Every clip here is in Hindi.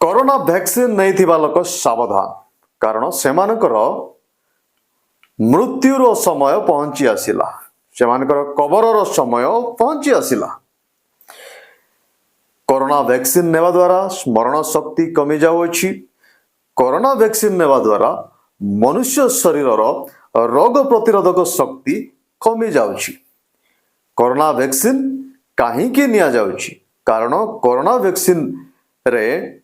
कोरोना वैक्सीन नहीं थिबा लोक सावधान कारण सेमानकर मृत्युर समय पहुंची आसिला सेमानकर कबरर समय पहुंची आसिला। कोरोना वैक्सीन नेवा द्वारा स्मरण शक्ति कमी जाउछि। कोरोना वैक्सीन नेवा द्वारा मनुष्य शरीरर रोग प्रतिरोधक शक्ति कमी जाउछि। कोरोना वैक्सीन काहींकि निया जाउछि कारण कोरोना वैक्सीन रे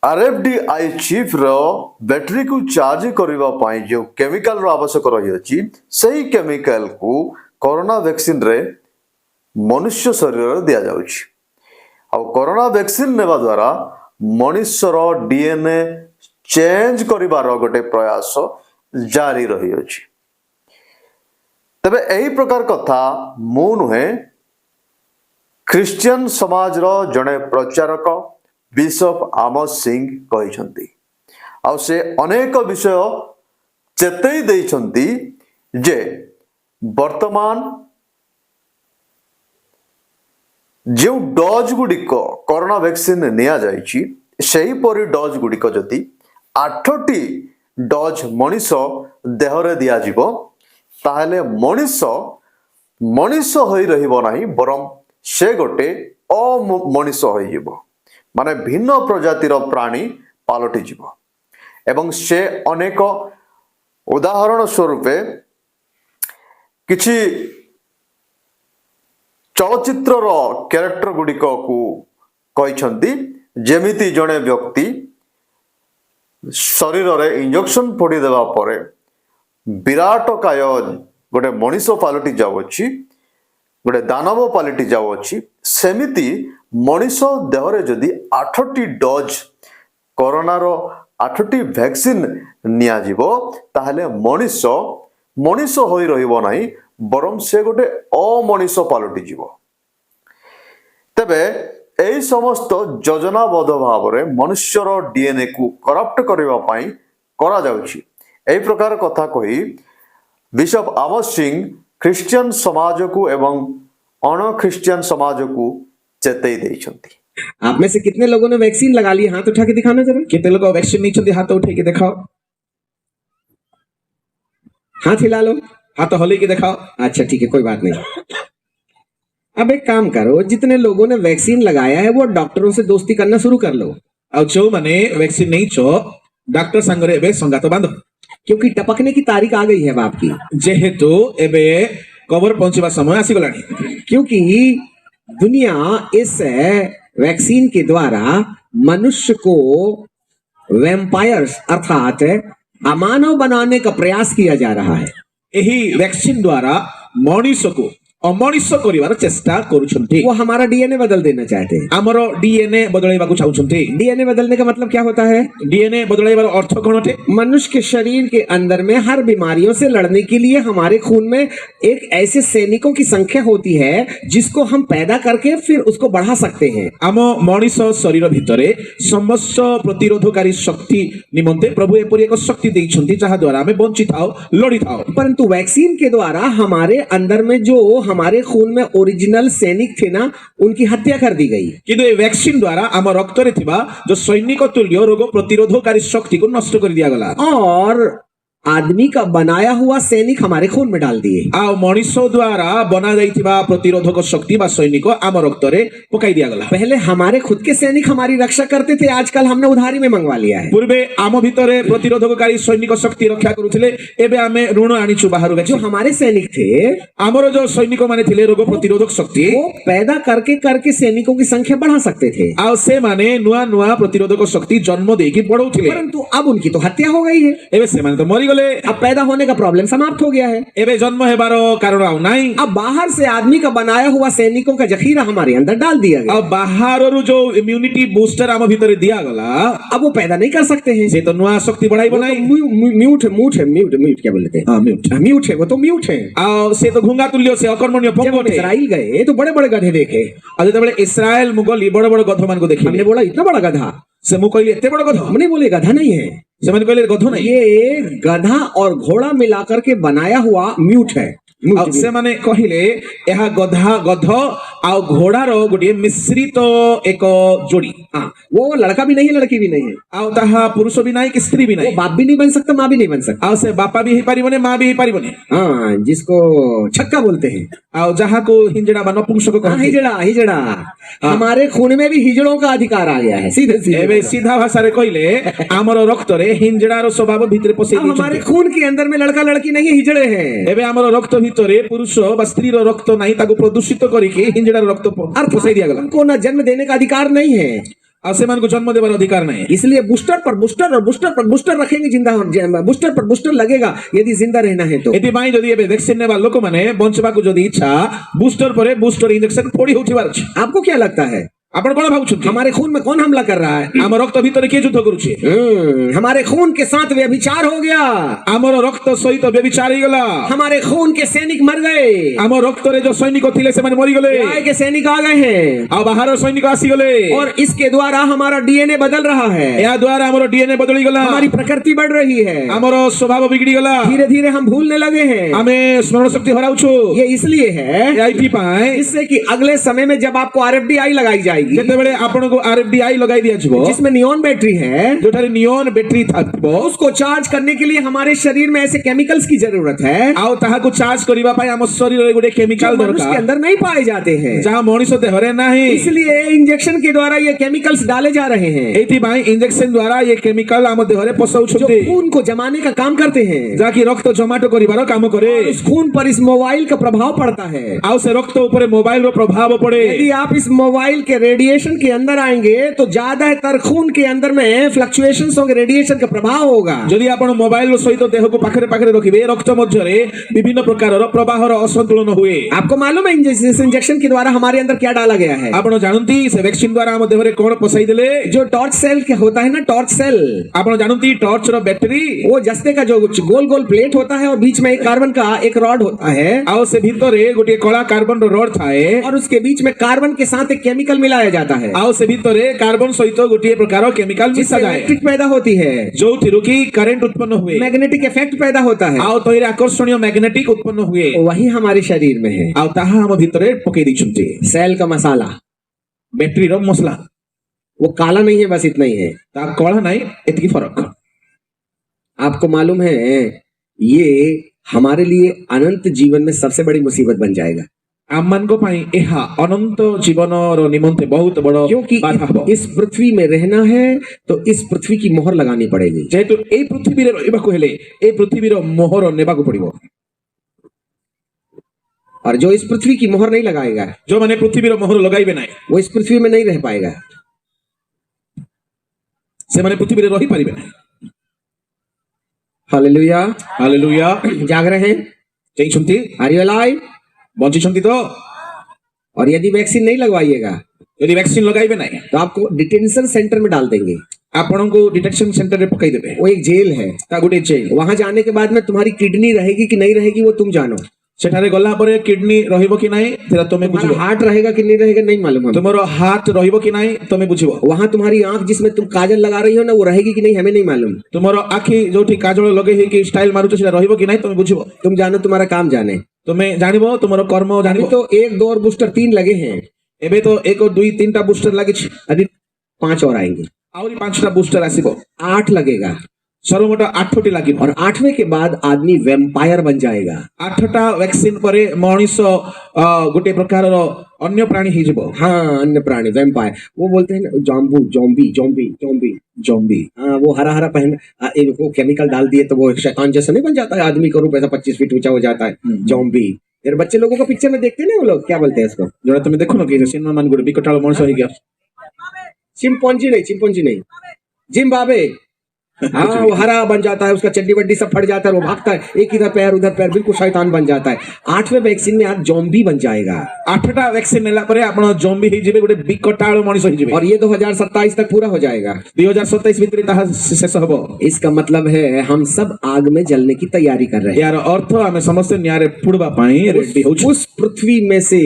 आरएफडीआई चिप रो बैटरी को चार्ज करबा पई जो केमिकल रो आवश्यक रही अछि सही केमिकल को कोरोना वैक्सीन रे मनुष्य शरीर रे दिया जाउछि। आ कोरोना वैक्सीन नेबा द्वारा मनुष्यर डीएनए चेंज करिबार गोटे प्रयास जारी रही अछि। तबे एही प्रकार कथा मु नुहे ख्रिस्टियन समाज रो जने प्रचारक बिशप आमोस सिंह कहिसंती। आ से अनेक विषय चेतई देइसंती जे वर्तमान जो डोज गुड़िक कोरोना वैक्सीन निया जाइछि सेही परि डोज गुड़िक जदि 8टी डोज मनीष देहरे दिया जिवो ताहले मनीष होई रहिबो नाही बरम से गोटे अमनीष होई जिवो माने भिन्न प्रजातिर प्राणी पालटि जिवो एवं से अनेक उदाहरण स्वरूप किछि चलचित्र कैरेक्टर गुड़िक को कहिसंती जेमिति जड़े व्यक्ति शरीर रे इंजेक्शन फोड़ी देवा परे विराट काय गोटे मनीष पालटि जाउछि गोटे दानव पालटि जाउछि सेमिति मनीष देहरे जदि 8टी डोज कोरोना रो 8टी वैक्सीन निया जिवो ताहले मनीष होई रहिबो नाही बरम से गोटे अमनीष पालटि जीवो। तेबे एई समस्त योजनाबद्ध भाव रे मनुष्यर डीएनए को करप्ट करबा पई करा जाउछि। एई प्रकार कथा कही बिशप आमोस सिंह ख्रिस्टियन समाज को एवं अण ख्रिस्टियन समाज को चेतई देइछंती। आप में से कितने लोगों ने वैक्सीन लगा ली? हाथ उठा के दिखाना जरा। कितने लोग वैक्सीन नहीं चलती? हाथ उठा के दिखाओ। हाथ हिला लो, हाथ होली के दिखाओ। अच्छा ठीक है, कोई बात नहीं। अब एक काम करो, जितने लोगों ने वैक्सीन लगाया है वो डॉक्टरों से दोस्ती करना शुरू कर लो। और जो माने वैक्सीन नहीं छो डॉक्टर संगरे एबे संगात बांधो क्योंकि टपकने की तारीख आ गई है बाप की। जेहेतु एबे कबर पहुंचवा समय आसी गलानी क्योंकि दुनिया इस वैक्सीन के द्वारा मनुष्य को वैम्पायर्स अर्थात अमानव बनाने का प्रयास किया जा रहा है। यही वैक्सीन द्वारा मनीष को अमनीष करिवार चेष्टा करूछंती। वो हमारा डीएनए बदल देना चाहते हैं। हमरो डीएनए बदलाइबा को चाहुछंती। डीएनए बदलने का मतलब क्या होता है? डीएनए बदलाइबार अर्थ कोन होते? मनुष्य के शरीर के अंदर में हर बीमारियों से लड़ने के लिए हमारे खून में एक ऐसे सैनिकों की संख्या होती है जिसको हम पैदा करके फिर उसको बढ़ा सकते हैं। आम मनीष शरीर भितरे समस्त प्रतिरोधकारी शक्ति निमंते प्रभु एपरि एक शक्ति देइछंती जहा द्वारा हमें बंचित थाओ लड़ी थाओ। परंतु वैक्सीन के द्वारा हमारे अंदर में जो हमारे खून में ओरिजिनल सैनिक थे ना, उनकी हत्या कर दी गई। किंतु ये वैक्सीन द्वारा आम रक्त रे थिबा जो सैनिक तुल्य रोग प्रतिरोधकारी शक्ति को नष्ट कर दिया गला और आदमी का बनाया हुआ सैनिक हमारे खून में डाल दिए। आ मनीष द्वारा बना जाइथिबा प्रतिरोधक शक्ति बा सैनिक आम रक्त रे पकाई दिया गला। पहले हमारे खुद के सैनिक हमारी रक्षा करते थे, आजकल हमने उधारी में मंगवा लिया है। पूर्वे आम भितरे प्रतिरोधककारी सैनिक शक्ति रक्षा करुथिले, एबे आमे ऋण आनिछु बाहरु। जो हमारे सैनिक थे, हमरो जो सैनिक माने थिले रोग प्रतिरोधक शक्ति वो पैदा करके सैनिकों की संख्या बढ़ा सकते थे। आ से माने नुआ नुआ प्रतिरोधक शक्ति जन्म देकी बढ़ौथिले। परंतु अब उनकी तो हत्या हो गई है। एबे से माने तो मरी गले। अब पैदा होने का प्रॉब्लम समाप्त हो गया है। एबे जन्म हेबारो कारण आउ नाही। अब बाहर से आदमी का बनाया हुआ सैनिकों का जखीरा हमारे अंदर डाल दिया गया। अब बाहररु जो इम्यूनिटी बूस्टर आम भितरे दिया गला, अब वो पैदा नहीं कर सकते हैं। से तो नुआ शक्ति बढ़ाई बनाई। म्यूट क्या बोलते हैं? म्यूट है, वो तो म्यूट है। आ से तो घुंगा तुल्य से अकर्मण्य पंगोटे। इस्राइल गए तो बड़े-बड़े गधे देखे। आज तो बड़े इस्राइल मुगल बड़े-बड़े गधो मान को देखी। हमने बोला इतना बड़ा गधा, से मु कहली एते बड़ा गधो। हमने बोले गधा नहीं है, से मैंने कहले गधो नहीं। ये गधा और घोड़ा मिलाकर के बनाया हुआ म्यूट है। ଆଉ ସେମାନେ କହିଲେ ଏହା ଗଧ ଆଉ ଘୋଡାର ଗୋଟିଏ ମିଶ୍ରିତ ଏକ ଯୋଡି। हाँ, वो लड़का भी नहीं है, लड़की भी नहीं है। ଆଉ ତାହା ପୁରୁଷ ବି ନାହିଁ କି ସ୍ତ୍ରୀ ବି वो ନାହିଁ। बाप भी नहीं बन सकता, माँ भी नहीं बन सकता। ଆଉ ସେ ବାପା ବି ହେଇପାରିବନି, ମା ବି ହେଇପାରିବନି। हाँ, जिसको छक्का बोलते हैं। ଆଉ ଯାହାକୁ ହିଞ୍ଜଡା ବା ନପୁଂସକ हाँ, କହନ୍ତି। हिजड़ा हिजड़ा। हमारे खून में भी हिजड़ों का अधिकार आ गया है, सीधे ଏବେ सीधे। ସିଧା ଭାଷାରେ କହିଲେ ଆମର ରକ୍ତରେ ହିଞ୍ଜଡାର ସ୍ୱଭାବ ଭିତରେ ପଶେଇ अब हमारे ଦେଇଛନ୍ତି। खून के अंदर में लड़का लड़की नहीं, हिजड़े हैं। ଏବେ ଆମର ରକ୍ତ ଭିତରେ ପୁରୁଷ ବା ସ୍ତ୍ରୀର ରକ୍ତ ନାହିଁ, ତାକୁ ପ୍ରଦୂଷିତ କରିକି ହିଞ୍ଜଡାର ରକ୍ତ ପଶେଇ ଦିଆଗଲା। उनको ना जन्म देने का अधिकार नहीं है। ଆଉ ସେମାନଙ୍କୁ ଜନ୍ମ ଦେବାର ଅଧିକାର ନାହିଁ। इसलिए बूस्टर पर बूस्टर और बूस्टर पर बूस्टर रखेंगे, जिंदा बूस्टर पर बूस्टर लगेगा यदि जिंदा रहना है तो। ଏଥିପାଇଁ ଯଦି ଏବେ ଭ୍ୟାକ୍ସିନ ନେବା ଲୋକମାନେ ବଞ୍ଚିବାକୁ ଯଦି ଇଚ୍ଛା, ବୁଷ୍ଟର ପରେ ବୁଷ୍ଟର ଇଞ୍ଜେକ୍ସନ ପୋଡି ହଉଥିବାର ଅଛି। आपको क्या लगता है ଆପଣ କଣ ଭାବୁଛନ୍ତି? हमारे खून में कौन हमला कर रहा है? ଆମ ରକ୍ତ ଭିତରେ କିଏ ଯୁଦ୍ଧ କରୁଛି? हमारे खून के साथ व्यभिचार हो गया। ଆମର ରକ୍ତ ସହିତ ବ୍ୟଭିଚାର ହେଇଗଲା। हमारे खून के सैनिक मर गए। ଆମ ରକ୍ତରେ ଯୋଉ ସୈନିକ ଥିଲେ ସେମାନେ ମରିଗଲେ। न्याय के सैनिक आ गए हैं ଆଉ ବାହାର ସୈନିକ ଆସିଗଲେ। और इसके द्वारा हमारा डीएनए बदल रहा है। ଏହା ଦ୍ୱାରା ଆମର ଡିଏନଏ ବଦଳିଗଲା। हमारी प्रकृति बढ़ रही है। ଆମର ସ୍ୱଭାବ ବିଗିଡିଗଲା। धीरे धीरे हम भूलने लगे हैं। ଆମେ ସ୍ମରଣ ଶକ୍ତି ହରାଉଛୁ। ये इसलिए है ଏଇଥିପାଇଁ इससे कि अगले समय में जब आपको आरएफडीआई लगाई जाएगी, ଯେତେବେଳେ ଆପଣଙ୍କୁ ଆରଏଫଡିଆଇ ଲଗାଇ ଦିଆଯିବ, जिसमें नियॉन बैटरी है, ଯୋଉଠାରେ ନିଅନ ବ୍ୟାଟେରୀ ଥିବ, उसको चार्ज करने के लिए हमारे शरीर में ऐसे केमिकल्स की जरूरत है ଆଉ ତାହାକୁ ଚାର୍ଜ କରିବା ପାଇଁ ଆମ ଶରୀରରେ ଗୋଟେ जो କେମିକାଲ मनुष्य के ଦରକାର, अंदर नहीं पाए जाते हैं। ଯାହା ମଣିଷ ଦେହରେ ନାହିଁ। इसलिए इंजेक्शन के द्वारा ये केमिकल्स डाले जा रहे हैं ଏଇଥିପାଇଁ ଇଞ୍ଜେକ୍ସନ ଦ୍ୱାରା ଏ କେମିକାଲ ଆମ ଦେହରେ जो ପଶଉଛନ୍ତି, खून को जमाने का काम करते हैं। ଯାହାକି ରକ୍ତ ଜମାଟ କରିବାର କାମ କରେ। इस खून पर इस मोबाइल का प्रभाव पड़ता है। ଆଉ ସେ ରକ୍ତ ଉପରେ ମୋବାଇଲର ପ୍ରଭାବ ପଡେ। यदि आप इस मोबाइल के रेडिएशन के अंदर आएंगे तो ज्यादातर खून के अंदर में फ्लक्चुएशंस होंगे, रेडिएशन का प्रभाव होगा। ଯଦି ଆପଣ ମୋବାଇଲ ସହିତ ଦେହକୁ ପାଖରେ ପାଖରେ ରଖିବେ, ରକ୍ତ ମଧ୍ୟରେ ବିଭିନ୍ନ ପ୍ରକାରର ପ୍ରବାହର ଅସନ୍ତୁଳନ ହୁଏ। आपको मालूम है इस इंजेक्शन के द्वारा हमारे अंदर क्या डाला गया है? ଆପଣ ଜାଣନ୍ତି ସେ ଭ୍ୟାକ୍ସିନ ଦ୍ୱାରା ଆମ ଦେହରେ କଣ ପଶାଇ ଦେଲେ? जो टॉर्च सेल के होता है ना, टॉर्च सेल, ଆପଣ ଜାଣନ୍ତି ଟର୍ଚ୍ଚର ବ୍ୟାଟେରୀ, वो जस्ते का जो गोल गोल प्लेट होता है और बीच में एक कार्बन का एक रॉड होता है ଆଉ ସେ ଭିତରେ ଗୋଟିଏ କଳା କାର୍ବନର ରଡ୍ ଥାଏ, और उसके बीच में कार्बन के साथ एक केमिकल मिलाया जाता है ଆଉ ସେ ଭିତରେ କାର୍ବନ ସହିତ ଗୋଟିଏ ପ୍ରକାର କେମିକାଲ जिससे ମିଶାଯାଏ, इलेक्ट्रिक पैदा होती है, ଯୋଉଥିରୁ କି କରେଣ୍ଟ ଉତ୍ପନ୍ନ ହୁଏ, मैग्नेटिक इफेक्ट पैदा होता है। ଆଉ ତହିଁରେ ଆକର୍ଷଣୀୟ ମ୍ୟାଗ୍ନେଟିକ ଉତ୍ପନ୍ନ ହୁଏ। वही हमारे शरीर में है, ଆଉ ତାହା ଆମ ଭିତରେ ପକେଇ ଦେଇଛନ୍ତି। सेल का मसाला। ବ୍ୟାଟେରୀର ମସଲା, वो काला नहीं है, बस इतना ही है। ତା କଳା ନାହିଁ, ଏତିକି ଫରକ। आपको मालूम है ये हमारे लिए अनंत जीवन में सबसे बड़ी मुसीबत बन जाएगा, ଆମମାନଙ୍କ ପାଇଁ ଏହା ଅନନ୍ତ ଜୀବନର ନିମନ୍ତେ ବହୁତ ବଡ क्योंकि ବାଧା ହେବ। इस पृथ्वी में रहना है तो इस पृथ्वी की मोहर लगानी पड़ेगी। ଯେହେତୁ ଏଇ ପୃଥିବୀରେ ରହିବାକୁ ହେଲେ ଏଇ ପୃଥିବୀର ମୋହର ନେବାକୁ ପଡିବ। और जो इस पृथ्वी की मोहर नहीं लगाएगा ଯୋଉମାନେ ପୃଥିବୀର ମୋହର ଲଗାଇବେ ନାହିଁ, वो इस पृथ्वी में नहीं रह पाएगा। ସେମାନେ ପୃଥିବୀରେ ରହିପାରିବେ ନାହିଁ। हालेलुया। ହାଲେଲୁୟା। जाग रहे हैं? ଯାଇଛନ୍ତି, आर यू अलाइव? ବଞ୍ଚିଛନ୍ତି ତ? और यदि वैक्सीन नहीं लगवाइएगा ଯଦି ଭ୍ୟାକ୍ସିନ ଲଗାଇବେ ନାହିଁ, तो आपको डिटेंशन सेंटर में डाल देंगे। ଆପଣଙ୍କୁ ଡିଟେକ୍ସନ ସେଣ୍ଟରରେ ପକାଇଦେବେ। वो एक जेल है, ତା ଗୋଟେ ଜେଲ। वहां जाने के बाद में तुम्हारी किडनी रहेगी कि नहीं रहेगी वो तुम जानो, ସେଠାରେ ଗଲା ପରେ କିଡନୀ ରହିବ କି ନାହିଁ ସେଟା ତମେ ବୁଝିବ, तुम्हारा हार्ट रहेगा कि नहीं रहेगा नहीं मालूम हमें। ତୁମର ହାର୍ଟ ରହିବ କି ନାହିଁ ତମେ ବୁଝିବ, वहां तुम्हारी आंख जिसमें तुम काजल लगा रही हो ना, वो रहेगी कि नहीं हमें नहीं मालूम। ତୁମର ଆଖି ଯୋଉଠି କାଜଳ ଲଗେଇ ହେଇକି ଷ୍ଟାଇଲ ମାରୁଛ ସେଟା ରହିବ କି ନାହିଁ ତମେ ବୁଝିବ, तुम जानो, तुम्हारा काम जाने। ତୁମେ ଜାଣିବ, ତୁମର କର୍ମ अभी ଜାଣିବ। तो 1 2 और बूस्टर 3 लगे हैं, ଏବେ ତ 1 2 3ଟା ବୁଷ୍ଟର ଲାଗିଛି, अभी 5 और आएंगे, ଆହୁରି 5ଟା ବୁଷ୍ଟର ଆସିବ, 8 लगेगा ସର୍ବମୋଟ 8ଟି ଲାଗିବ। और 8वें के बाद आदमी वैम्पायर बन जाएगा। 8ଟା ଭ୍ୟାକ୍ସିନ ପରେ ମଣିଷ ଗୋଟେ ପ୍ରକାରର ଅନ୍ୟ ପ୍ରାଣୀ ହେଇଯିବ। हाँ, अन्य प्राणी वैम्पायर, वो बोलते हैं ना जॉम्बू, जॉम्बी जॉम्बी जॉम्बी ଜମ୍ବି। हाँ, वो हरा हरा पहन वो केमिकल डाल दिए तो वो शैतान जैसा नहीं बन जाता है, आदमी का रूप ऐसा 25 फीट ऊंचा हो जाता है, जॉम्बी। यार बच्चे लोगों को पिक्चर में देखते हैं ना, वो लोग क्या बोलते हैं इसको? ଯୋଉଟା ତମେ ଦେଖୁନ କି ସିନେମା ମାନ ଗୋଟେ ବିକଟାଳ ମଣିଷ ହେଇକି चिंपॉन्जी नहीं, जिम्बाब्वे। हाँ, वो हरा बन जाता है, उसका चड्डी वड्डी सब फट जाता है, वो भागता है, एक इधर पैर उधर पैर, बिल्कुल शैतान बन जाता है। 8वें वैक्सीन में आज जॉम्बी बन जाएगा 8ଟା ଭ୍ୟାକ୍ସିନ ନେଲା ପରେ ଆପଣ ଜମ୍ବି ହେଇଯିବେ, ଗୋଟେ ବିକଟାଳ ମଣିଷ ହେଇଯିବେ। और ये 2027 तक पूरा हो जाएगा। 2027 ଭିତରେ ତାହା ଶେଷ ହବ। इसका मतलब है हम सब आग में जलने की तैयारी कर रहे हैं। यार अर्थ ଆମେ ସମସ୍ତେ ନିଆଁରେ ପୋଡିବା ପାଇଁ ରେଡି ହଉଛୁ। उस पृथ्वी में से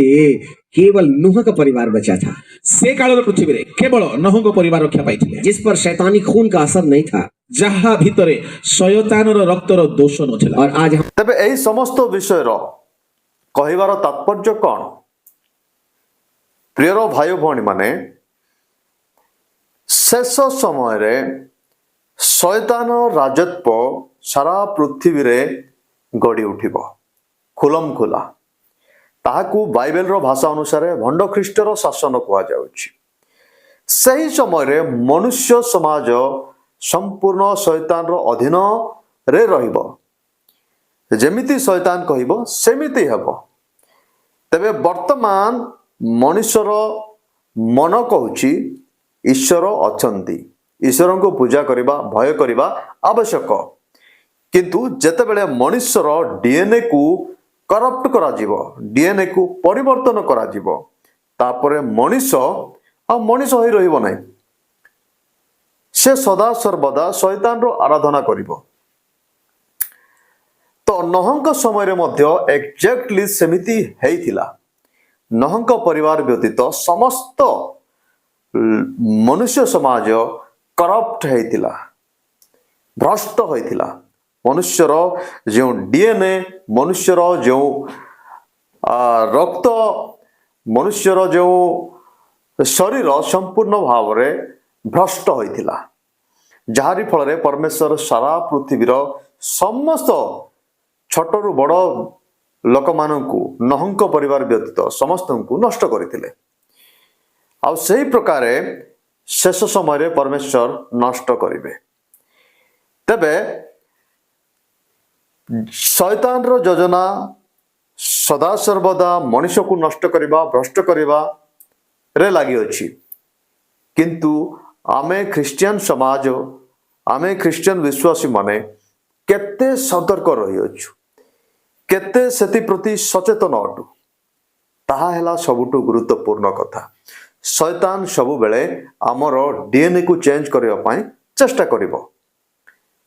केवल नूह का परिवार बचा था, ସେ କାଳର ପୃଥିବୀରେ କେବଳ ନହୁଙ୍କ ପରିବାର ରକ୍ଷା ପାଇଥିଲେ, जिस पर शैतानी खून का असर नहीं था। ଯାହା ଭିତରେ ଶୟତାନର ରକ୍ତର ଦୋଷ ନଥିଲା। और आज हम ତେବେ ଏହି ସମସ୍ତ ବିଷୟର କହିବାର ତାତ୍ପର୍ଯ୍ୟ କ'ଣ? ପ୍ରିୟର ଭାଇ ଭଉଣୀ ମାନେ, ଶେଷ ସମୟରେ ଶୈତାନ ରାଜତ୍ଵ ସାରା ପୃଥିବୀରେ ଗଢ଼ି ଉଠିବ ଖୁଲମଖୁଲା। ତାହାକୁ ବାଇବେଲର ଭାଷା ଅନୁସାରେ ଭଣ୍ଡ ଖ୍ରୀଷ୍ଟର ଶାସନ କୁହାଯାଉଛି। ସେହି ସମୟରେ ମନୁଷ୍ୟ ସମାଜ ସମ୍ପୂର୍ଣ୍ଣ ଶୈତାନର ଅଧୀନରେ ରହିବ। ଯେମିତି ଶୈତାନ କହିବ ସେମିତି ହେବ। ତେବେ ବର୍ତ୍ତମାନ ମଣିଷର ମନ କହୁଛି ଈଶ୍ୱର ଅଛନ୍ତି, ଈଶ୍ୱରଙ୍କୁ ପୂଜା କରିବା, ଭୟ କରିବା ଆବଶ୍ୟକ। କିନ୍ତୁ ଯେତେବେଳେ ମଣିଷର DNA କୁ କରପ୍ଟ କରାଯିବ, DNA କୁ ପରିବର୍ତ୍ତନ କରାଯିବ, ତାପରେ ମଣିଷ ଆଉ ମଣିଷ ହୋଇ ରହିବ ନାହିଁ। ସେ ସଦା ସର୍ବଦା ଶୈତାନର ଆରାଧନା କରିବ। ତ ନହଙ୍କ ସମୟରେ ମଧ୍ୟ ଏକ୍ଜାକ୍ଟଲି ସେମିତି ହେଇଥିଲା। ନହଙ୍କ ପରିବାର ବ୍ୟତୀତ ସମସ୍ତ ମନୁଷ୍ୟ ସମାଜ କରପ୍ଟ ହେଇଥିଲା, ଭ୍ରଷ୍ଟ ହୋଇଥିଲା। ମନୁଷ୍ୟର ଯେଉଁ DNA, ମନୁଷ୍ୟର ଯେଉଁ ରକ୍ତ, ମନୁଷ୍ୟର ଯେଉଁ ଶରୀର ସମ୍ପୂର୍ଣ୍ଣ ଭାବରେ ଭ୍ରଷ୍ଟ ହୋଇଥିଲା, ଯାହାରି ଫଳରେ ପରମେଶ୍ୱର ସାରା ପୃଥିବୀର ସମସ୍ତ ଛୋଟରୁ ବଡ଼ ଲୋକମାନଙ୍କୁ, ନହଙ୍କ ପରିବାର ବ୍ୟତୀତ ସମସ୍ତଙ୍କୁ ନଷ୍ଟ କରିଥିଲେ। ଆଉ ସେହି ପ୍ରକାରେ ଶେଷ ସମୟରେ ପରମେଶ୍ୱର ନଷ୍ଟ କରିବେ। ତେବେ ଶୈତାନର ଯୋଜନା ସଦାସର୍ବଦା ମଣିଷକୁ ନଷ୍ଟ କରିବା, ଭ୍ରଷ୍ଟ କରିବାରେ ଲାଗିଅଛି। କିନ୍ତୁ ଆମେ ଖ୍ରୀଷ୍ଟିଆନ ସମାଜ, ଆମେ ଖ୍ରୀଷ୍ଟିଆନ ବିଶ୍ୱାସୀ ମାନେ କେତେ ସତର୍କ ରହିଅଛୁ, କେତେ ସେଥିପ୍ରତି ସଚେତନ ଅଟୁ, ତାହା ହେଲା ସବୁଠୁ ଗୁରୁତ୍ୱପୂର୍ଣ୍ଣ କଥା। ଶୈତାନ ସବୁବେଳେ ଆମର DNA କୁ ଚେଞ୍ଜ କରିବା ପାଇଁ ଚେଷ୍ଟା କରିବ।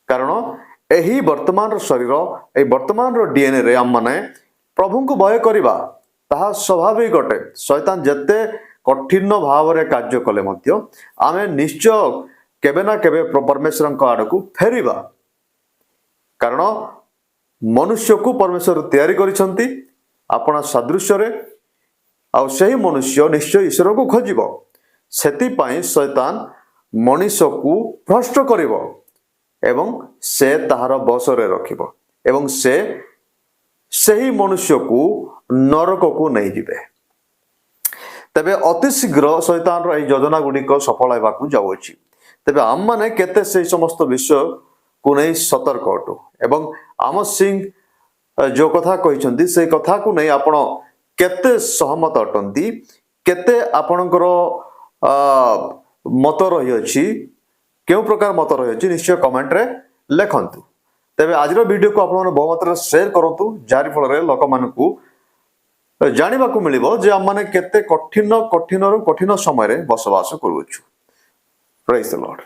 କାରଣ ଏହି ବର୍ତ୍ତମାନର ଶରୀର, ଏହି ବର୍ତ୍ତମାନର DNA ରେ ଆମମାନେ ପ୍ରଭୁଙ୍କୁ ଭୟ କରିବା ତାହା ସ୍ୱାଭାବିକ ଅଟେ। ଶୈତାନ ଯେତେ କଠିନ ଭାବରେ କାର୍ଯ୍ୟ କଲେ ମଧ୍ୟ ଆମେ ନିଶ୍ଚୟ କେବେ ନା କେବେ ପରମେଶ୍ୱରଙ୍କ ଆଡ଼କୁ ଫେରିବା। କାରଣ ମନୁଷ୍ୟକୁ ପରମେଶ୍ୱର ତିଆରି କରିଛନ୍ତି ଆପଣା ସାଦୃଶ୍ୟରେ, ଆଉ ସେହି ମନୁଷ୍ୟ ନିଶ୍ଚୟ ଈଶ୍ୱରକୁ ଖୋଜିବ। ସେଥିପାଇଁ ଶୈତାନ ମଣିଷକୁ ଭ୍ରଷ୍ଟ କରିବ ଏବଂ ସେ ତାହାର ବଶରେ ରଖିବ ଏବଂ ସେ ସେହି ମନୁଷ୍ୟକୁ ନରକକୁ ନେଇଯିବେ। ତେବେ ଅତି ଶୀଘ୍ର ଶୈତାନର ଏହି ଯୋଜନା ଗୁଡ଼ିକ ସଫଳ ହେବାକୁ ଯାଉଅଛି। ତେବେ ଆମମାନେ କେତେ ସେହି ସମସ୍ତ ବିଷୟକୁ ନେଇ ସତର୍କ ଅଟୁ ଏବଂ ଆମ ସିଂ ଯେଉଁ କଥା କହିଛନ୍ତି ସେହି କଥାକୁ ନେଇ ଆପଣ କେତେ ସହମତ ଅଟନ୍ତି, କେତେ ଆପଣଙ୍କର ମତ ରହିଅଛି, କେଉଁ ପ୍ରକାର ମତ ରହିଅଛି ନିଶ୍ଚୟ କମେଣ୍ଟରେ ଲେଖନ୍ତୁ। ତେବେ ଆଜିର ଭିଡ଼ିଓକୁ ଆପଣମାନେ ବହୁମାତ୍ରାରେ ସେୟାର କରନ୍ତୁ, ଯାହାରି ଫଳରେ ଲୋକମାନଙ୍କୁ ଜାଣିବାକୁ ମିଳିବ ଯେ ଆମମାନେ କେତେ କଠିନରୁ କଠିନ ସମୟରେ ବସବାସ କରୁଅଛୁ। ପ୍ରେଜ୍ ଦ ଲର୍ଡ।